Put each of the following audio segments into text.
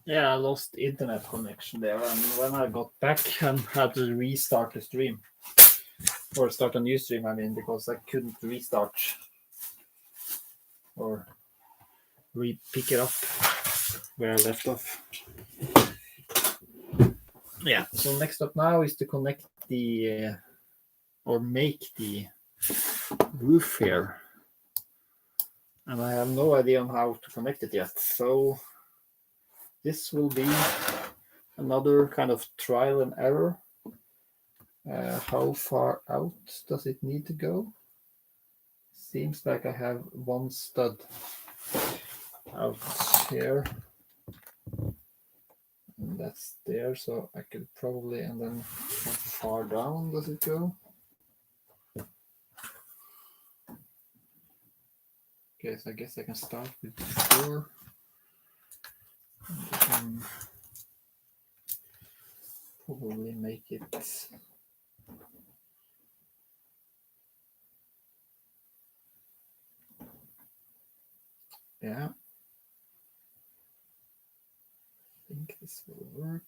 Yeah, I lost internet connection there, and when I got back and had to restart the stream or start a new stream, I mean, because I couldn't restart or pick it up where I left off. Yeah. So next up now is to connect the or make the roof here, and I have no idea on how to connect it yet. So this will be another kind of trial and error. How far out does it need to go? Seems like I have one stud out here. And that's there, so I could probably, and then how far down does it go? Okay, so I guess I can start with 4. And probably make it yeah. I think this will work.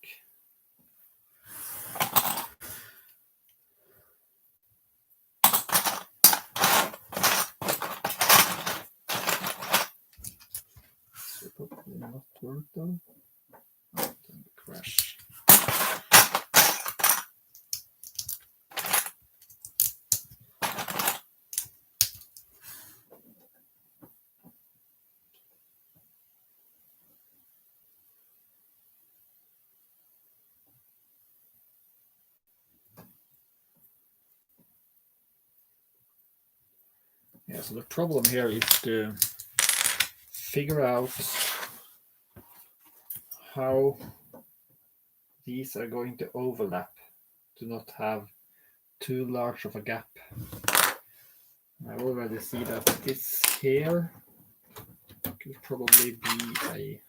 This will probably not work though. Oh, then crash. Yeah, so the problem here is to figure out how these are going to overlap to not have too large of a gap. I already see that this here could probably be a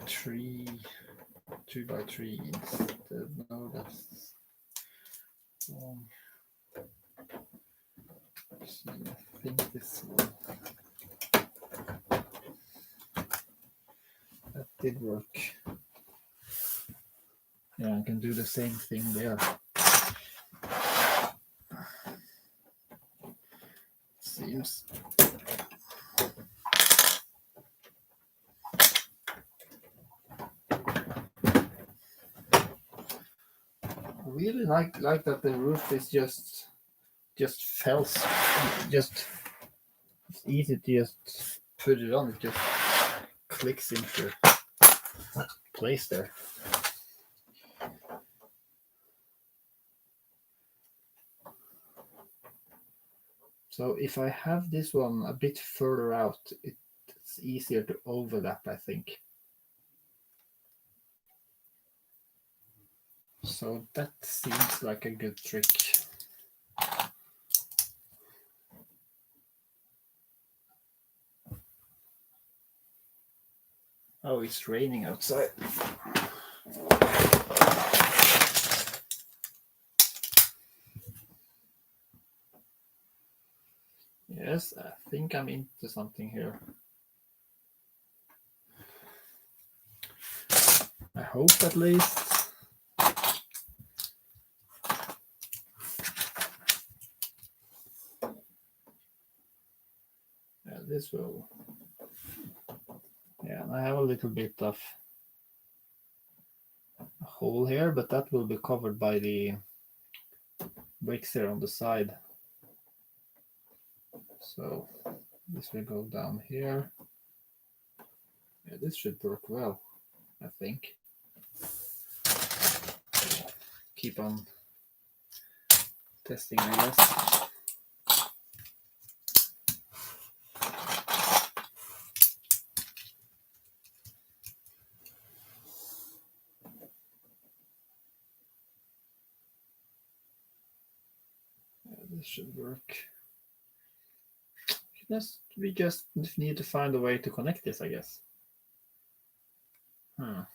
2x3 instead. No, that's wrong. So I think this one. That did work. Yeah, I can do the same thing there. Seems. I really like that the roof is just fells. Just it's easy to just put it on. It just clicks into place there. So if I have this one a bit further out, it's easier to overlap, I think. So that seems like a good trick. Oh, it's raining outside. Yes, I think I'm into something here. I hope at least. Yeah, this will. Yeah, I have a little bit of a hole here, but that will be covered by the bricks here on the side. So this will go down here. Yeah, this should work well, I think. Keep on testing, I guess. Yeah, this should work. We just need to find a way to connect this, I guess. I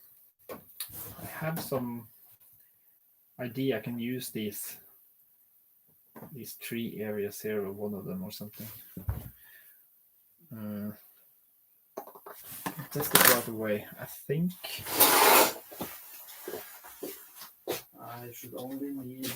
have some idea I can use these 3 areas here, or one of them or something. test it right away. I think I should only need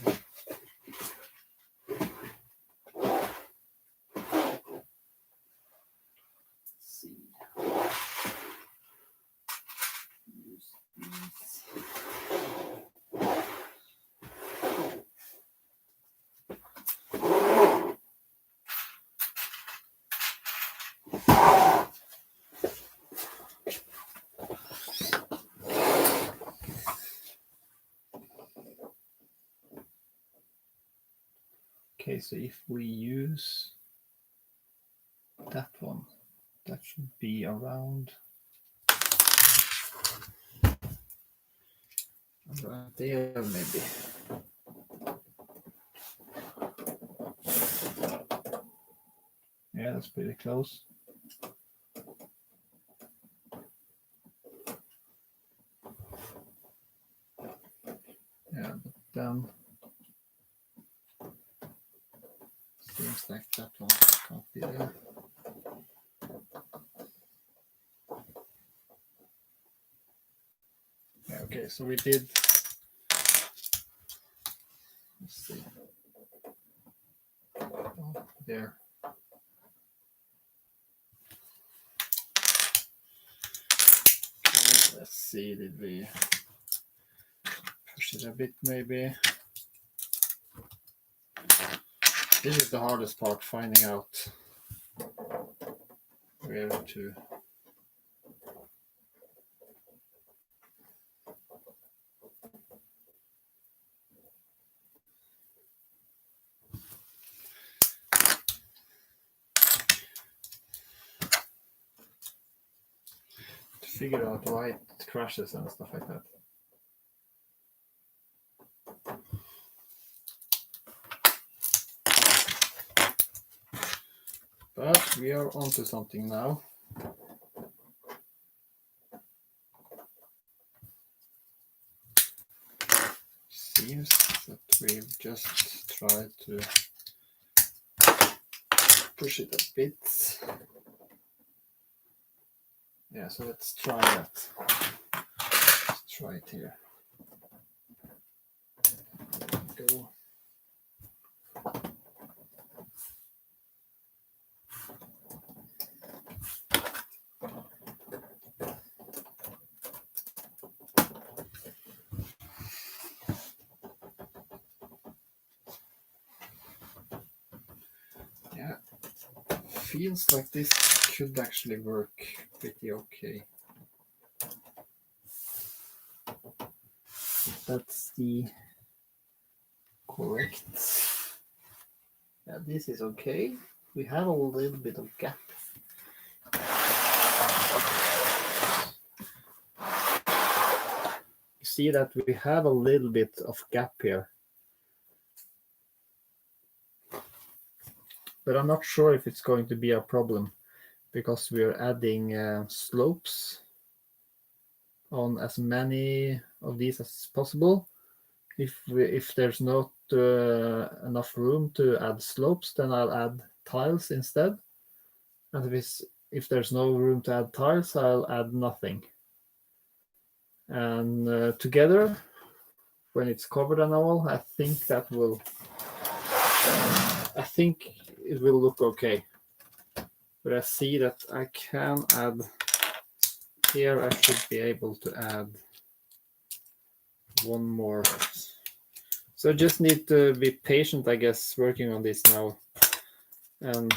okay, so if we use that one, that should be around there maybe. Yeah, that's pretty close. Yeah, but then seems like that one can't be there. Yeah, okay, so we did. Let's see. Oh, there. Okay, let's see, did we push it a bit maybe? This is the hardest part, finding out where to. Figure out why it crashes and stuff like that. But we are onto something now. Seems that we've just tried to push it a bit. Yeah, so let's try that. Let's try it here. Go. Yeah, feels like this should actually work pretty okay. That's the correct. Yeah, this is okay. We have a little bit of gap. You see that we have a little bit of gap here. But I'm not sure if it's going to be a problem because we're adding slopes on as many of these as possible. If there's not enough room to add slopes, then I'll add tiles instead. And if there's no room to add tiles, I'll add nothing. And together, when it's covered and all, I think it will look okay. But I see that I can add here. I should be able to add one more. So I just need to be patient, I guess, working on this now, and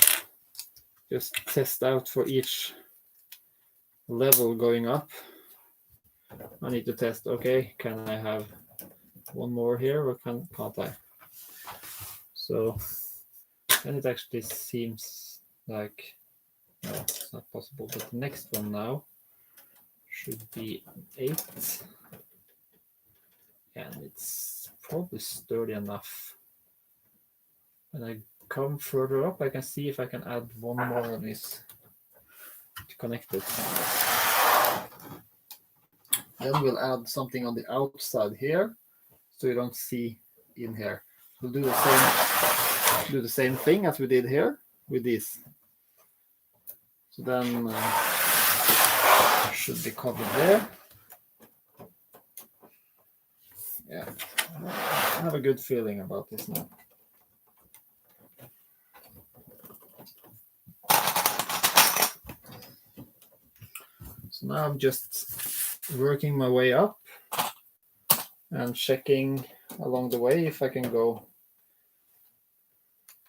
just test out for each level going up. I need to test, okay, can I have one more here or can't I? So then it actually seems like, no, it's not possible, but the next one now should be 8. And it's probably sturdy enough. When I come further up, I can see if I can add one more of these to connect it. Then we'll add something on the outside here, so you don't see in here. We'll do the same thing as we did here with this. So then should be covered there. Yeah, I have a good feeling about this now. So now I'm just working my way up and checking along the way if I can go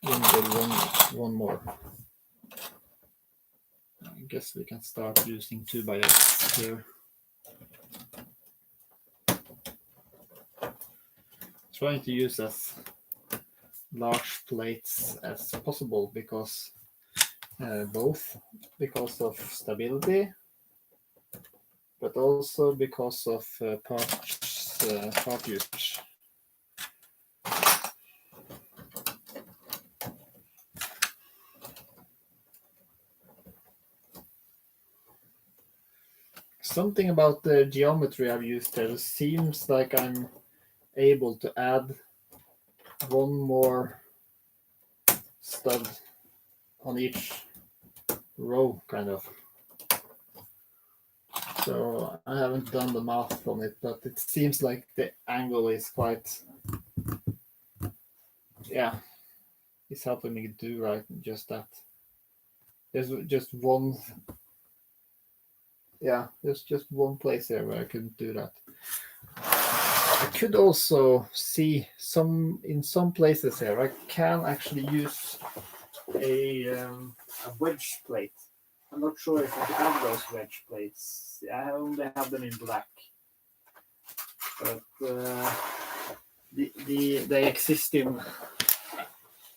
in with one more. I guess we can start using 2x here. Trying to use as large plates as possible because both because of stability, but also because of part usage. Something about the geometry I've used there seems like I'm able to add one more stud on each row, kind of. So I haven't done the math on it, but it seems like the angle is quite, yeah, it's helping me do right just that. There's just one, yeah, there's just one place there where I couldn't do that. I could also see in some places here I can actually use a wedge plate. I'm not sure if I have those wedge plates. I only have them in black, but they exist in.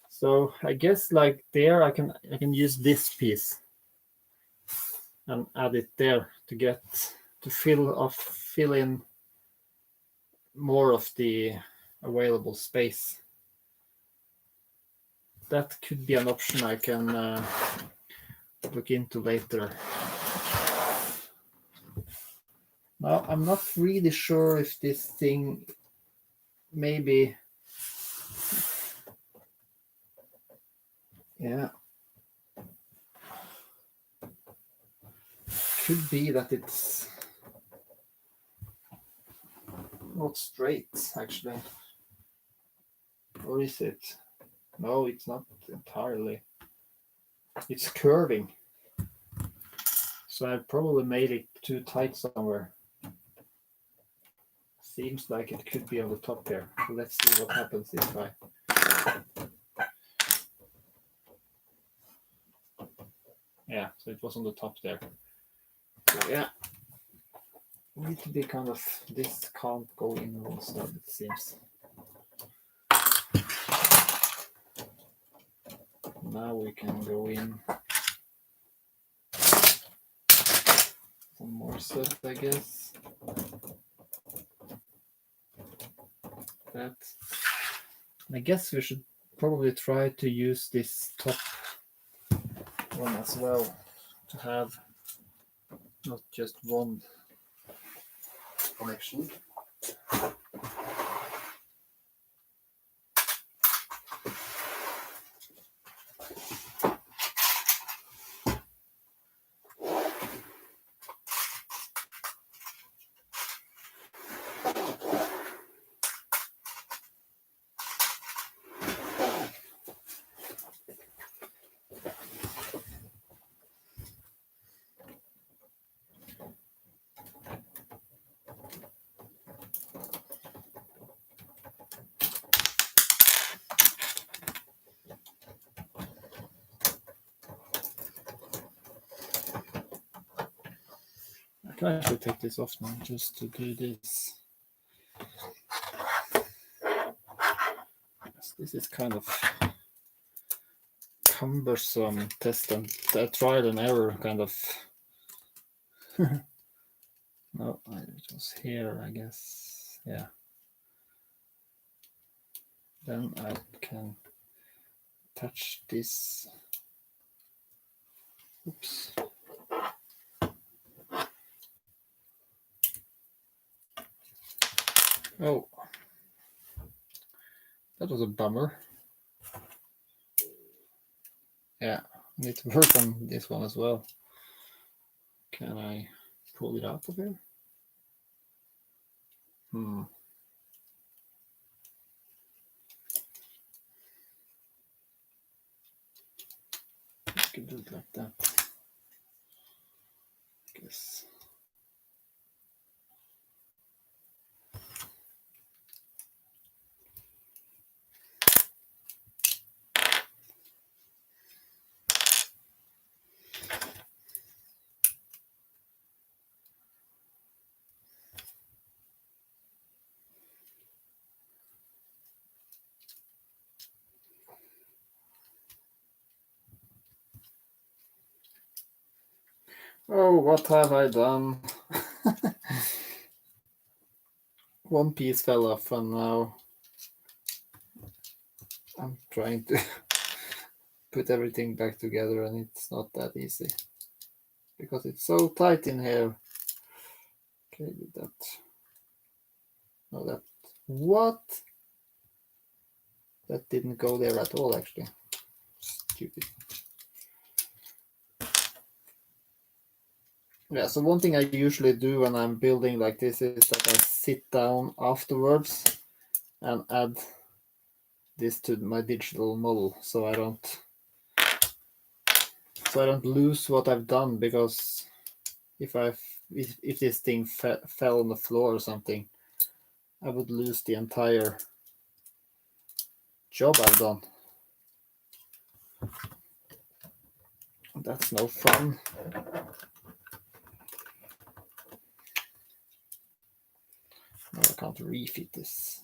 So I guess like there I can use this piece and add it there to fill in more of the available space. That could be an option I can look into later. Now, I'm not really sure if this thing maybe, yeah, could be that it's not straight actually. Or is it? No, it's not entirely. It's curving. So I probably made it too tight somewhere. Seems like it could be on the top here. So let's see what happens if I. Yeah, so it was on the top there. So yeah. Need to be kind of, this can't go in one side, it seems. Now we can go in some more set, I guess. That. I guess we should probably try to use this top one as well to have not just one connection. I can actually take this off now just to do this. This is kind of cumbersome test and trial and error kind of. No, it was here, I guess. Yeah. Then I can touch this. Oops. Oh, that was a bummer. Yeah, I need to work on this one as well. Can I pull it out of here? I can do it like that. Guess. Oh, what have I done? One piece fell off, and now I'm trying to put everything back together, and it's not that easy because it's so tight in here. Okay, did that. No, that. What? That didn't go there at all, actually. Stupid. Yeah, so one thing I usually do when I'm building like this is that I sit down afterwards and add this to my digital model, so I don't lose what I've done, because if this thing fell on the floor or something, I would lose the entire job I've done. That's no fun. No, I can't refit this.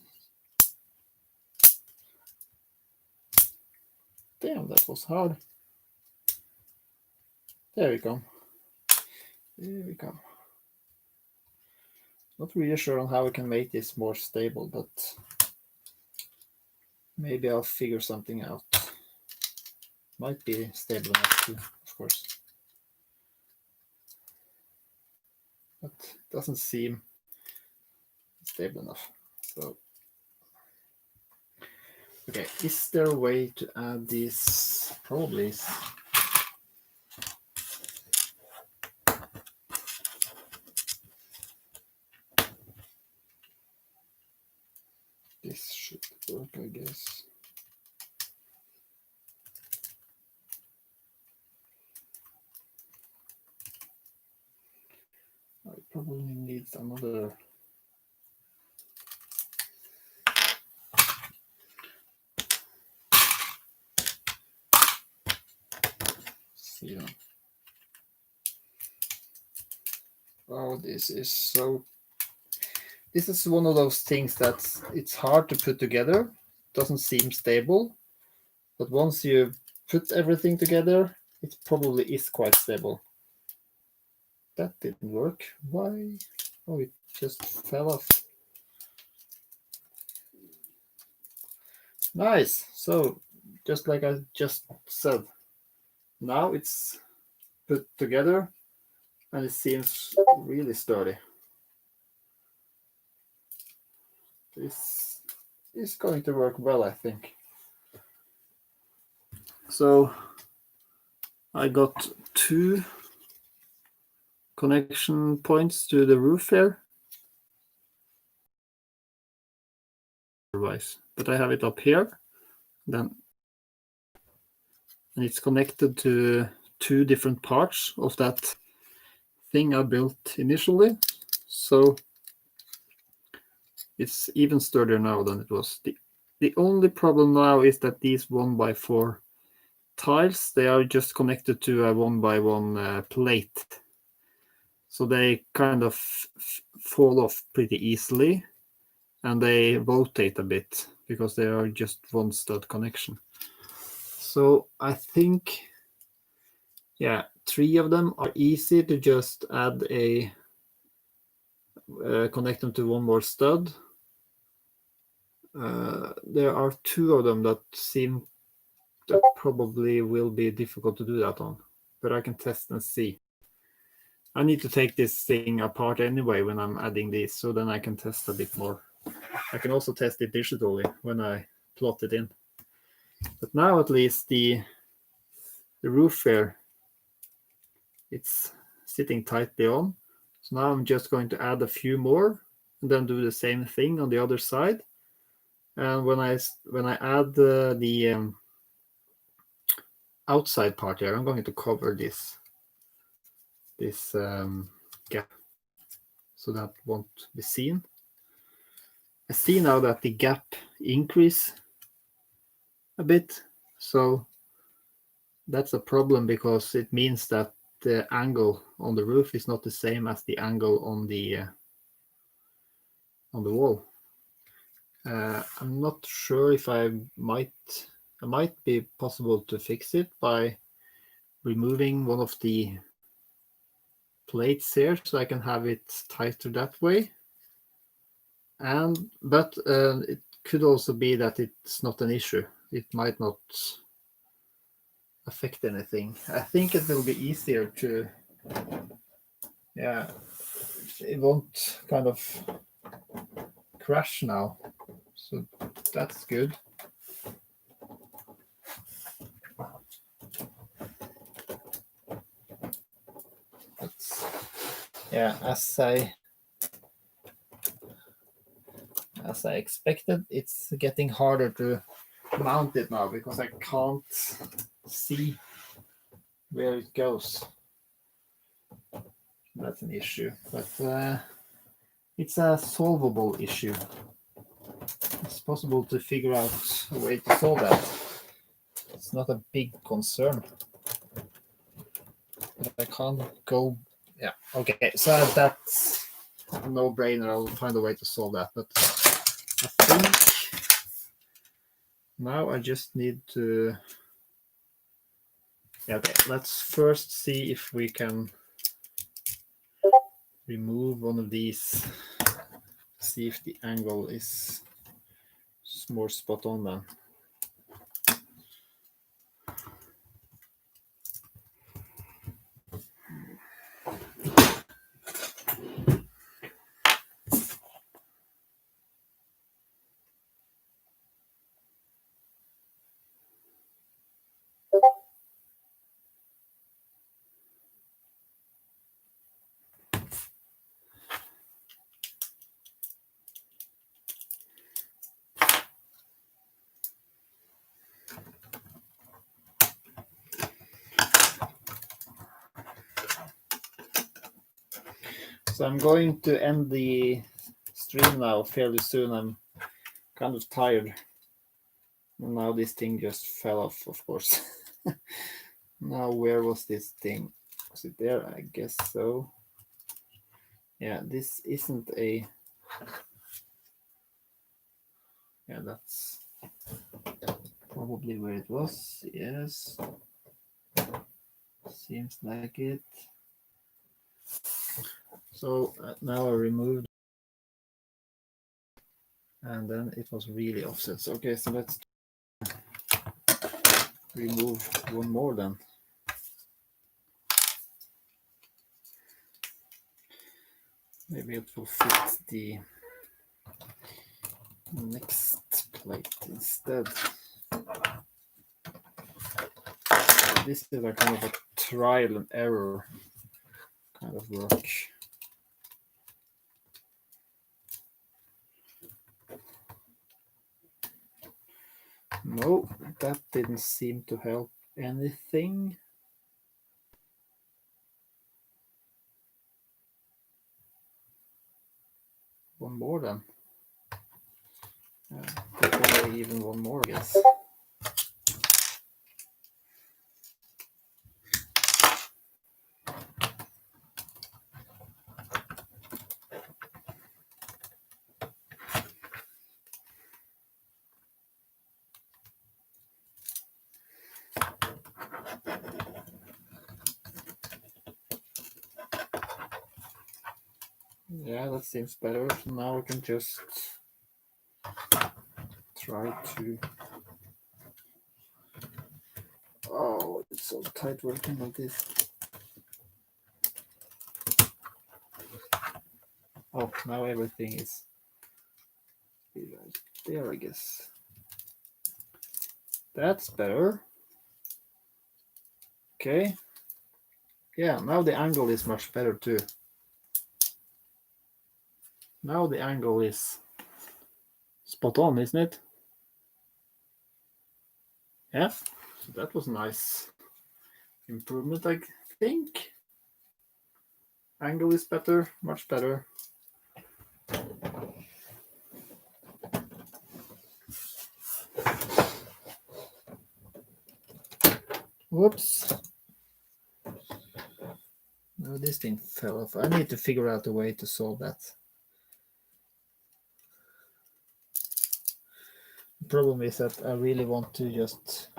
Damn, that was hard. There we go. There we go. Not really sure on how we can make this more stable, but maybe I'll figure something out. Might be stable enough too, of course. But it doesn't seem stable enough. So, okay, is there a way to add this? Probably. This should work, I guess. I probably need another. See. Oh, this is one of those things that it's hard to put together. Doesn't seem stable, but once you put everything together, it probably is quite stable. That didn't work. Why? Oh, it just fell off. Nice. So, just like I just said, now it's put together and it seems really sturdy. This is going to work well, I think. So I got 2 connection points to the roof here. But I have it up here, then, and it's connected to 2 different parts of that thing I built initially. So it's even sturdier now than it was. The only problem now is that these 1x4 tiles, they are just connected to a 1x1 plate. So they kind of fall off pretty easily, and they rotate a bit because they are just one stud connection. So I think, yeah, 3 of them are easy to just add a connect them to one more stud. There are 2 of them that seem that probably will be difficult to do that on, but I can test and see. I need to take this thing apart anyway when I'm adding these, so then I can test a bit more. I can also test it digitally when I plot it in. But now at least the roof here, it's sitting tightly on. So now I'm just going to add a few more and then do the same thing on the other side. And when I add the outside part here, I'm going to cover this gap so that won't be seen. I see now that the gap increase a bit, so that's a problem because it means that the angle on the roof is not the same as the angle on the wall. I'm not sure if it might be possible to fix it by removing one of the plates here so I can have it tighter that way. But it could also be that it's not an issue. It might not affect anything. I think it will be easier to, yeah, it won't kind of crash now. So that's good. That's, yeah, as I expected, it's getting harder to mount it now because I can't see where it goes. That's an issue, but it's a solvable issue. It's possible to figure out a way to solve that. It's not a big concern. But I can't go. Yeah, okay, so that's a no-brainer. I'll find a way to solve that. But I think now I just need to. Yeah, okay, let's first see if we can remove one of these. See if the angle is more spot on then. So I'm going to end the stream now fairly soon. I'm kind of tired. And now this thing just fell off, of course. Now where was this thing? Was it there? I guess so. Yeah, this isn't a... Yeah, that's probably where it was. Yes. Seems like it. So now I removed, and then it was really offset. So, okay, so let's remove one more then. Maybe it will fit the next plate instead. This is a kind of a trial and error kind of work. No, that didn't seem to help anything. One more then. Probably even one more, I guess. Yeah, that seems better. So now we can just try to... Oh, it's so tight working like this. Oh, now everything is right there, I guess. That's better. Okay. Yeah, now the angle is much better too. Now the angle is spot on, isn't it? Yeah, so that was a nice improvement, I think. Angle is better, much better. Whoops. No, this thing fell off. I need to figure out a way to solve that. The problem is that I really want to just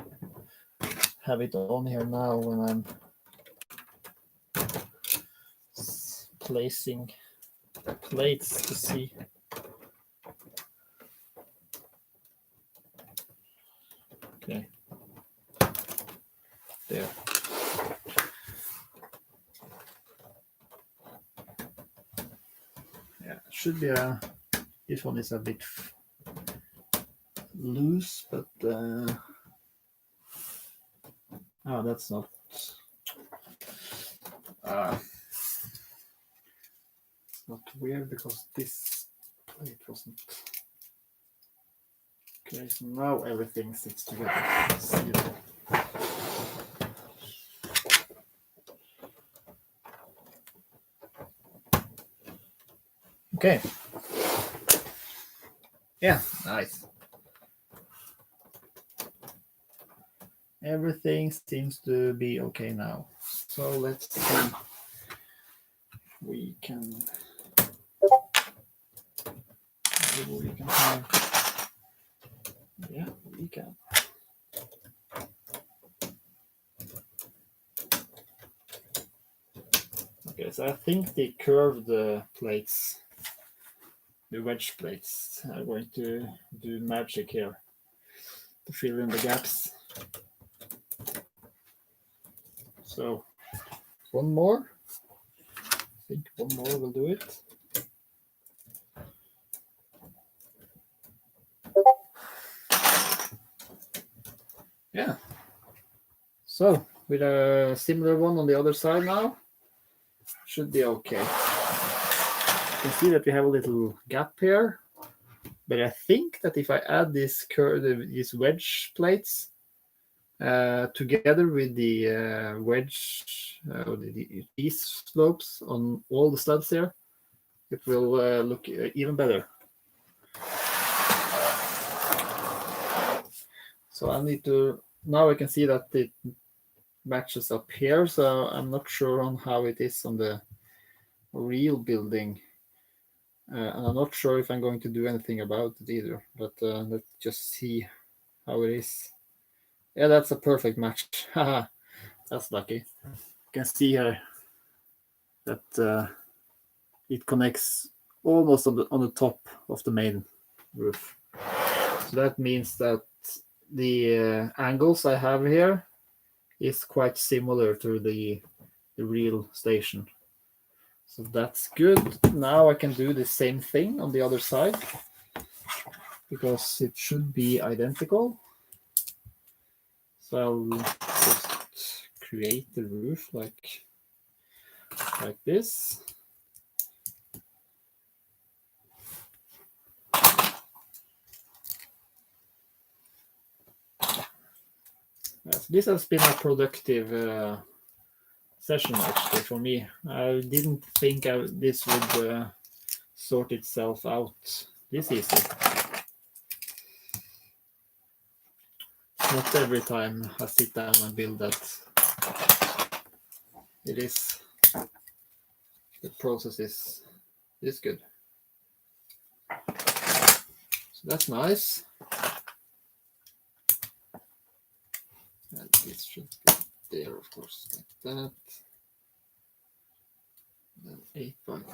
have it on here now when I'm placing plates to see. Okay. There. Yeah, it should be a. This one is a bit loose, but oh, that's not. It's not weird because this plate wasn't. Okay, so now everything sits together. See that? Okay. Yeah, nice. Everything seems to be okay now. So let's see. We can have. Yeah, we can. Okay, so I think the curved plates, the wedge plates, are going to do magic here to fill in the gaps. So one more. I think one more will do it. Yeah. So with a similar one on the other side now, should be okay. You can see that we have a little gap here, but I think that if I add these wedge plates together with the wedge or these slopes on all the studs here, it will look even better. So I need to, now I can see that it matches up here, so I'm not sure on how it is on the real building. And I'm not sure if I'm going to do anything about it either, but let's just see how it is. Yeah, that's a perfect match. Haha, that's lucky. You can see here that it connects almost on the top of the main roof. So that means that the angles I have here is quite similar to the real station. So that's good. Now I can do the same thing on the other side because it should be identical. So I'll just create the roof like this. Yes, this has been a productive session actually for me. I didn't think this would sort itself out this easy. Not every time I sit down and build that. It is, the process is good. So that's nice. And this should be there, of course, like that. Then 8 by 3.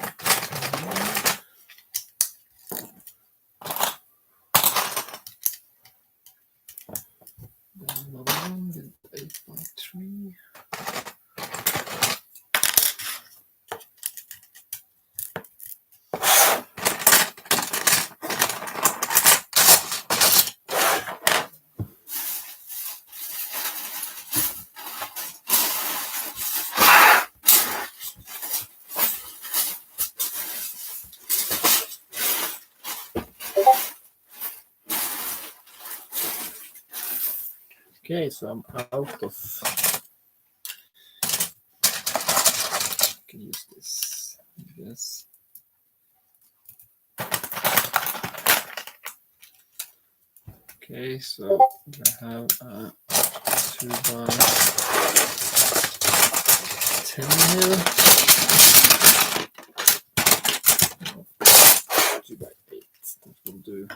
Then another one with 8 by 3. Okay, so I'm out of. I can use this. Yes. Okay, so I have a 2x10 here. 2x8. That will do.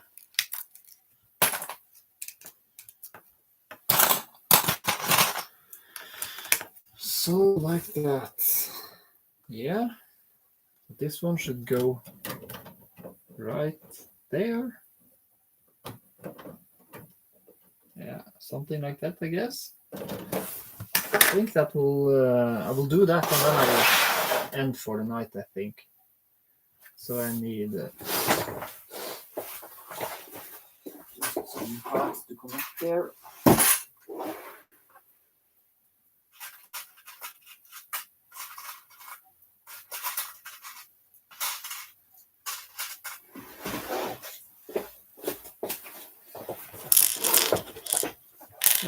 So like that. Yeah. This one should go right there. Yeah, something like that, I guess. I think that will, I will do that and then I will end for the night, I think. So I need some parts to connect there.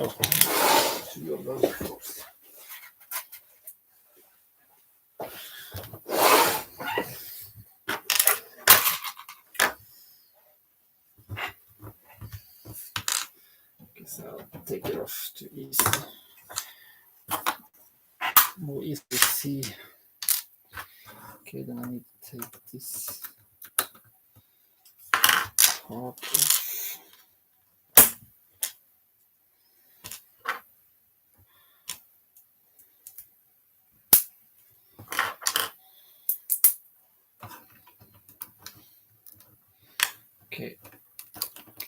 Oh, 2 of those, of course. Guess I'll take it off to easy. More easy to see. Okay, then I need to take this part off. Okay,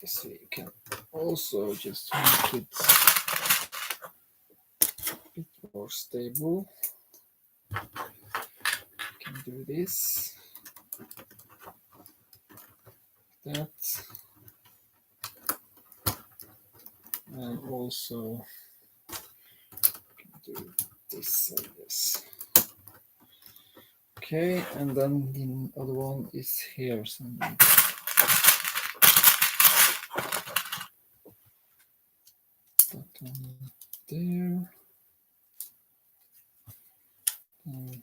so you can also just make it a bit more stable. You can do this, that, and also you can do this, I guess. Okay, and then the other one is here. So that one there. And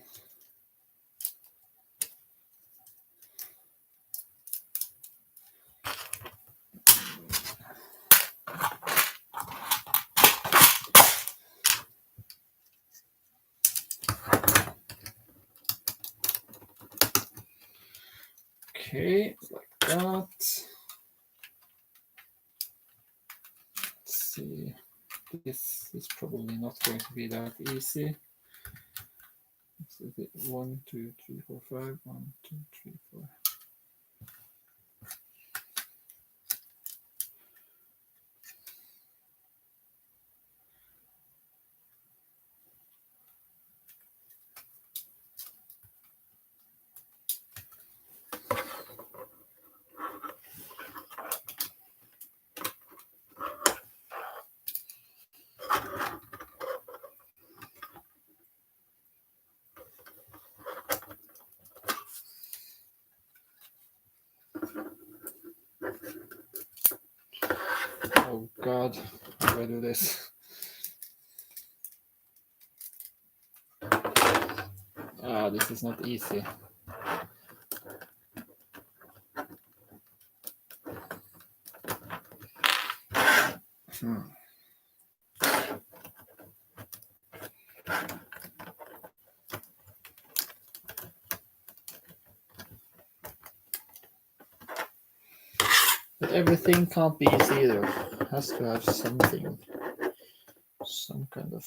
okay, like that. Let's see. This is probably not going to be that easy. So 1, 2, 3, 4, 5. 1, 2, 3, 4. Oh God, how do I do this? This is not easy. But everything can't be easy either. It has to have something, some kind of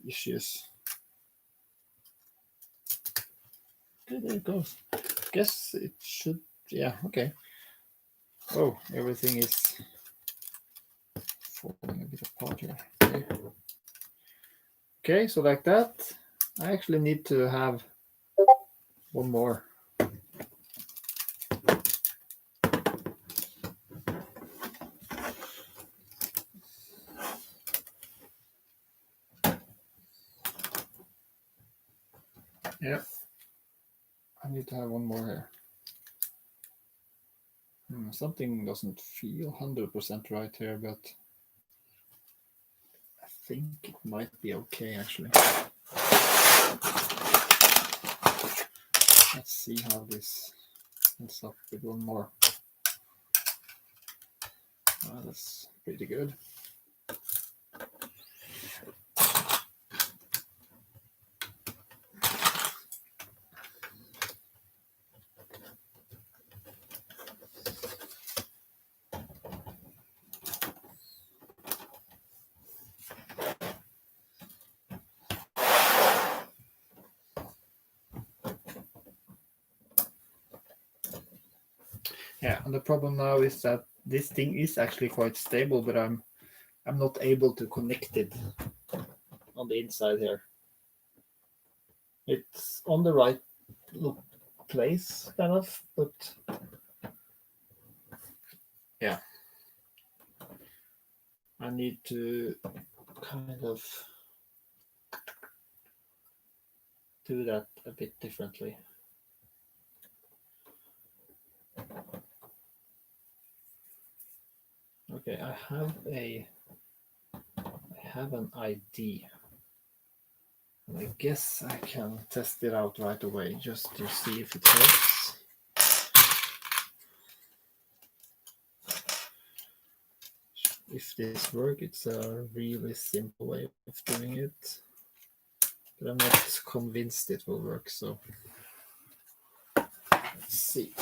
issues. Okay, there it goes. Guess it should, yeah, okay. Oh, everything is falling a bit apart here. Okay, so like that. I actually need to have one more. Yeah, I need to have one more here. Something doesn't feel 100% right here, but think it might be okay actually. Let's see how this ends up with one more. That's pretty good. Yeah, and the problem now is that this thing is actually quite stable, but I'm not able to connect it on the inside here. It's on the right place, kind of, but yeah, I need to kind of do that a bit differently. Okay, I have an ID. I guess I can test it out right away just to see if it works. If this works, it's a really simple way of doing it. But I'm not convinced it will work, so let's see.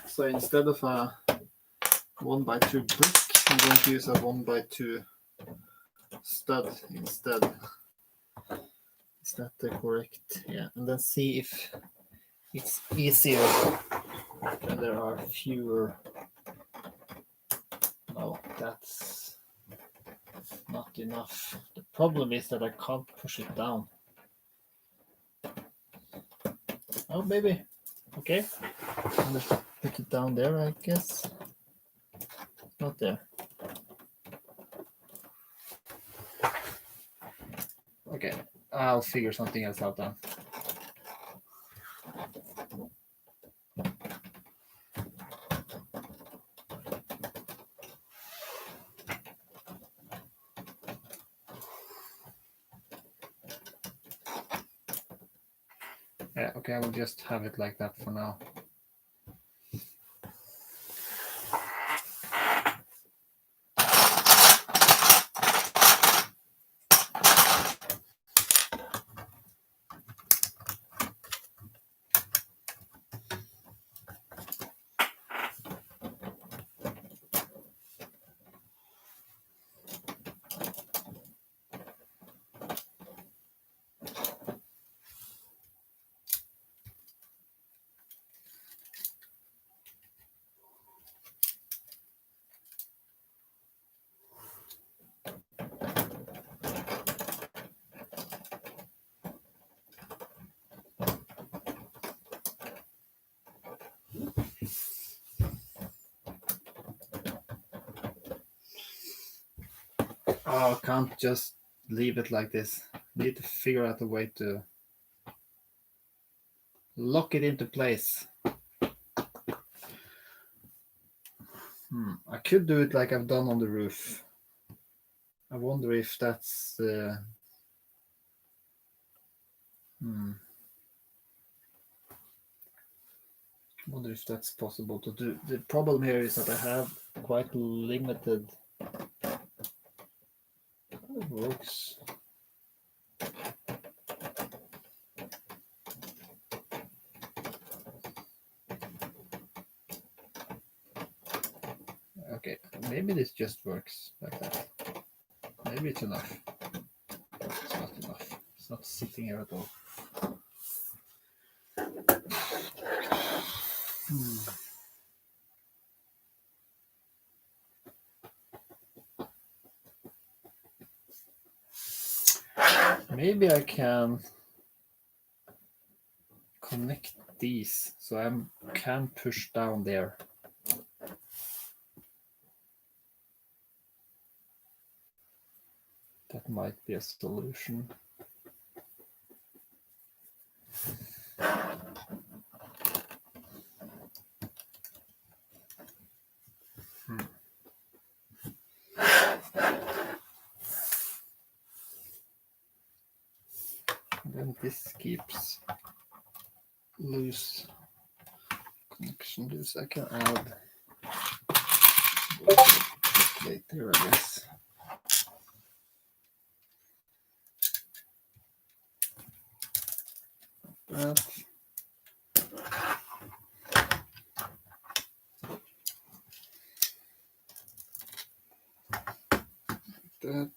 So instead of a 1x2 brick, I'm going to use a 1x2 stud instead. Is that the correct? Yeah, and then see if it's easier when there are fewer. No, that's not enough. The problem is that I can't push it down. Oh, maybe. Okay. I'm going to put it down there, I guess. Not there. Okay, I'll figure something else out then. Yeah, okay, I will just have it like that for now. Oh, I can't just leave it like this. Need to figure out a way to lock it into place. I could do it like I've done on the roof. I wonder if that's I wonder if that's possible to do. The problem here is that I have quite limited ropes. Okay, maybe this just works like that. Maybe it's enough. It's not enough. It's not sitting here at all. Maybe I can connect these so I can push down there. That might be a solution. Then this keeps loose, connection loose. I can add later, I guess. That.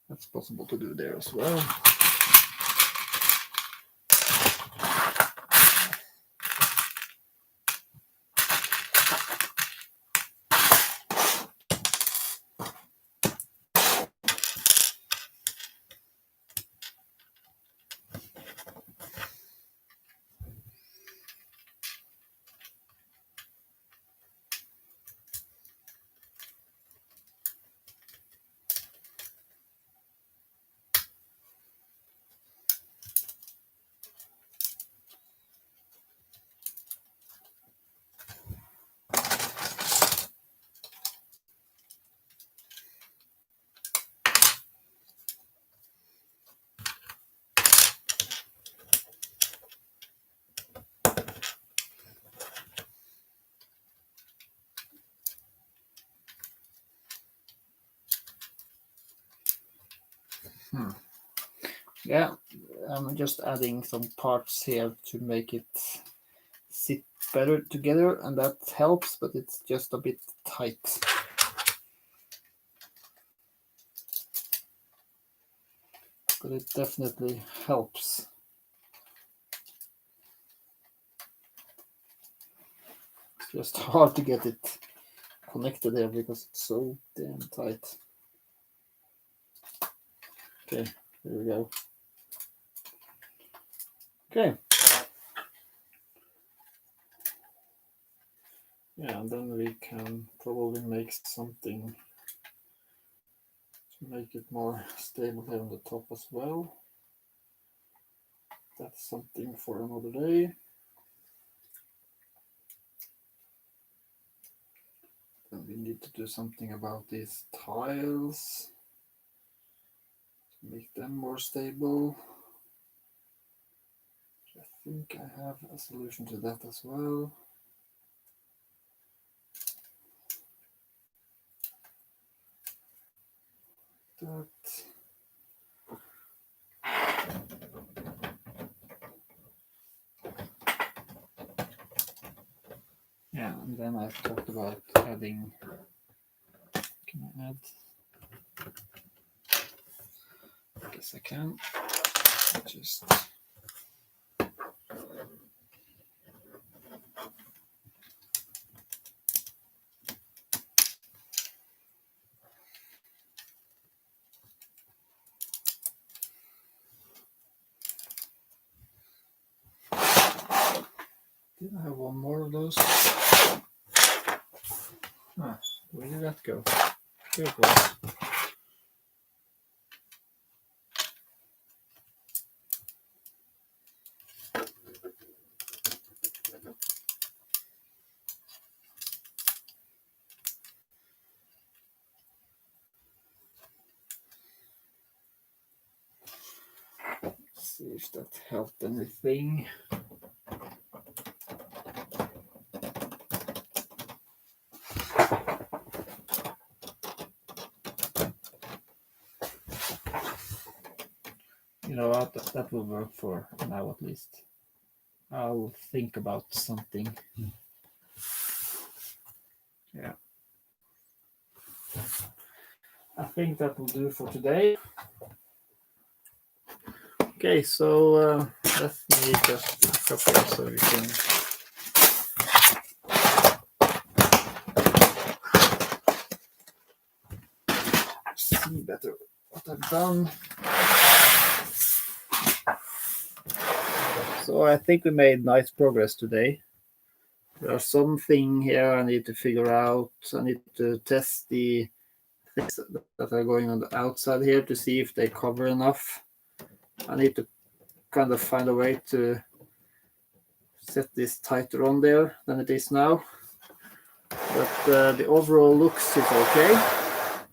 That's possible to do there as well. Yeah, I'm just adding some parts here to make it sit better together, and that helps, but it's just a bit tight. But it definitely helps. It's just hard to get it connected there because it's so damn tight. Okay, there we go. Okay. Yeah, and then we can probably make something to make it more stable here on the top as well. That's something for another day. Then we need to do something about these tiles to make them more stable. I think I have a solution to that as well. That. Yeah, and then I talked about adding. Can I add? I guess I can. Just. Did I have one more of those? Ah, where did that go? Here it was. Let's see if that helped anything. You know what? That will work for now at least. I'll think about something. Yeah. I think that will do for today. Okay, so let me just copy so we can see better what I've done. So I think we made nice progress today. There are something here I need to figure out. I need to test the things that are going on the outside here to see if they cover enough. I need to kind of find a way to set this tighter on there than it is now. But the overall looks is okay. I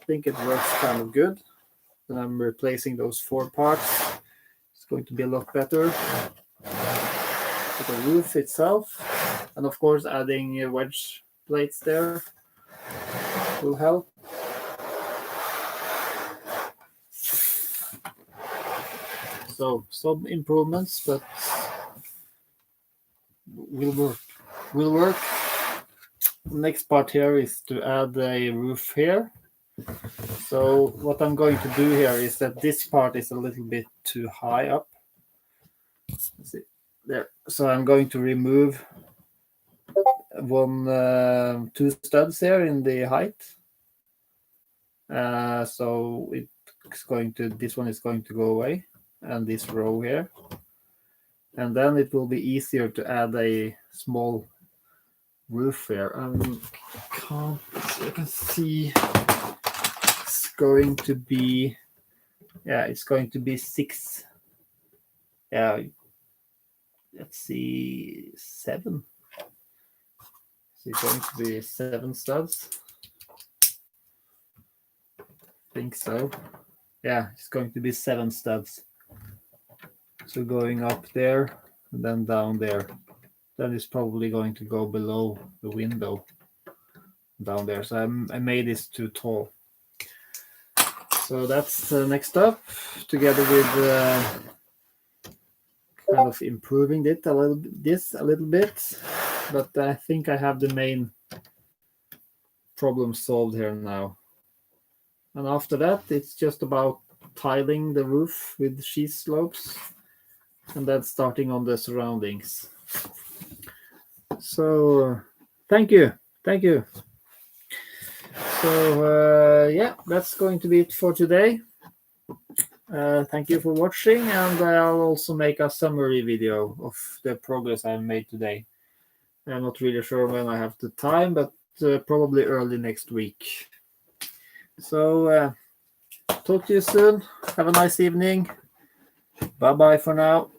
think it works kind of good. Then I'm replacing those 4 parts. It's going to be a lot better for the roof itself. And of course, adding wedge plates there will help. So some improvements, but will work. The next part here is to add a roof here. So what I'm going to do here is that this part is a little bit too high up. Let's see there. So I'm going to remove 2 studs here in the height. So this one is going to go away, and this row here, and then it will be easier to add a small roof here. You can see it's going to be, it's going to be 6. Let's see, 7. So it's going to be 7 studs. I think so. Yeah, it's going to be 7 studs. So going up there and then down there. Then it's probably going to go below the window down there. So I made this too tall. So that's next up, together with kind of improving it a little bit. But I think I have the main problem solved here now. And after that, it's just about tiling the roof with sheet slopes and then starting on the surroundings. So thank you. So that's going to be it for today. Thank you for watching, and I'll also make a summary video of the progress I've made today. I'm not really sure when I have the time, but probably early next week. So talk to you soon. Have a nice evening. Bye-bye for now.